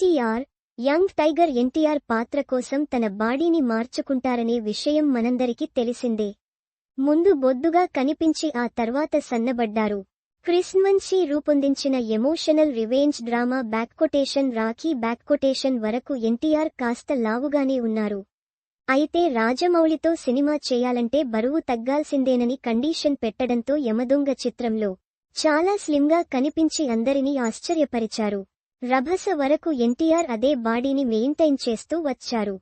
NTR, young tiger NTR పాత్ర కోసం తన బాడీని మార్చుకుంటారనే విషయం మనందరికీ తెలిసిందే. ముందు బొద్దుగా కనిపించి ఆ తర్వాత సన్నబడ్డారు. క్రిస్మన్షి రూపొందించిన ఎమోషనల్ రివెంజ్ డ్రామా రాఖీ వరకు ఎన్టీఆర్ కాస్త లావుగానే ఉన్నారు. అయితే రాజమౌళితో సినిమా చేయాలంటే బరువు తగ్గాల్సిందేనని కండీషన్ పెట్టడంతో యమదొంగ చిత్రంలో చాలా స్లిమ్గా కనిపించి అందరినీ ఆశ్చర్యపరిచారు. రభస వరకు ఎన్టీఆర్ అదే బాడీని మెయింటైన్ చేస్తూ వచ్చారు.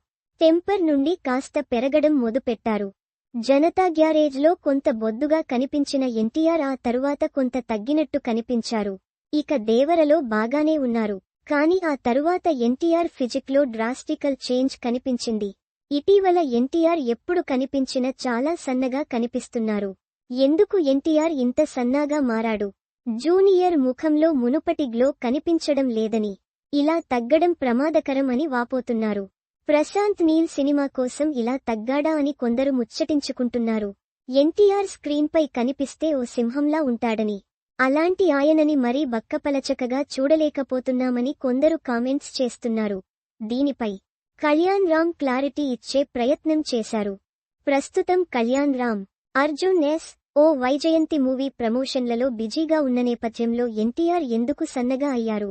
టెంపర్ నుండి కాస్త పెరగడం మొదలుపెట్టారు. జనతా గ్యారేజ్లో కొంత బొద్దుగా కనిపించిన ఎన్టీఆర్ ఆ తరువాత కొంత తగ్గినట్టు కనిపించారు. ఇక దేవరలో బాగానే ఉన్నారు. కానీ ఆ తరువాత ఎన్టీఆర్ ఫిజిక్లో డ్రాస్టికల్ చేంజ్ కనిపించింది. ఇటీవల ఎన్టీఆర్ ఎప్పుడు కనిపించినా చాలా సన్నగా కనిపిస్తున్నారు. ఎందుకు ఎన్టీఆర్ ఇంత సన్నగా మారాడు? జూనియర్ ముఖంలో మునుపటి గ్లో కనిపించడం లేదని, ఇలా తగ్గడం ప్రమాదకరం అని వాపోతున్నారు. ప్రశాంత్ నీల్ సినిమా కోసం ఇలా తగ్గాడా అని కొందరు ముచ్చటించుకుంటున్నారు. ఎన్టీఆర్ స్క్రీన్పై కనిపిస్తే ఓ సింహంలా ఉంటాడని, అలాంటి ఆయనని మరీ బక్కపలచకగా చూడలేకపోతున్నామని కొందరు కామెంట్స్ చేస్తున్నారు. దీనిపై కళ్యాణ్ రామ్ క్లారిటీ ఇచ్చే ప్రయత్నం చేశారు. ప్రస్తుతం కళ్యాణ్ రామ్, అర్జున్ ఎస్. ఓ వైజయంతి మూవీ ప్రమోషన్లలో బిజీగా ఉన్న నేపథ్యంలో ఎన్టీఆర్ ఎందుకు సన్నగా అయ్యారు,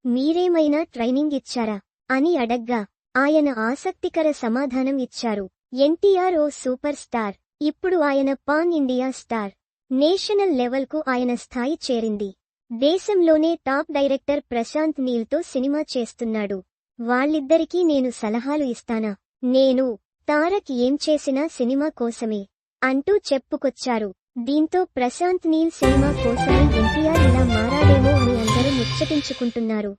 మీరేమైనా ట్రైనింగ్ ఇచ్చారా అని అడగ్గా ఆయన ఆసక్తికర సమాధానం ఇచ్చారు. ఎన్టీఆర్ ఓ సూపర్ స్టార్. ఇప్పుడు ఆయన పాన్ ఇండియా స్టార్. నేషనల్ లెవెల్కు ఆయన స్థాయి చేరింది. దేశంలోనే టాప్ డైరెక్టర్ ప్రశాంత్ నీల్తో సినిమా చేస్తున్నాడు. వాళ్ళిద్దరికీ నేను సలహాలు ఇస్తానా? నేను, తారక్ ఏం చేసినా సినిమా కోసమే అంటూ చెప్పుకొచ్చారు. దీంతో ప్రశాంత్ నీల్ సినిమా కోసమే ఎన్టీఆర్ ఇలా మారాడేమో అని అందరూ ముచ్చటించుకుంటున్నారు.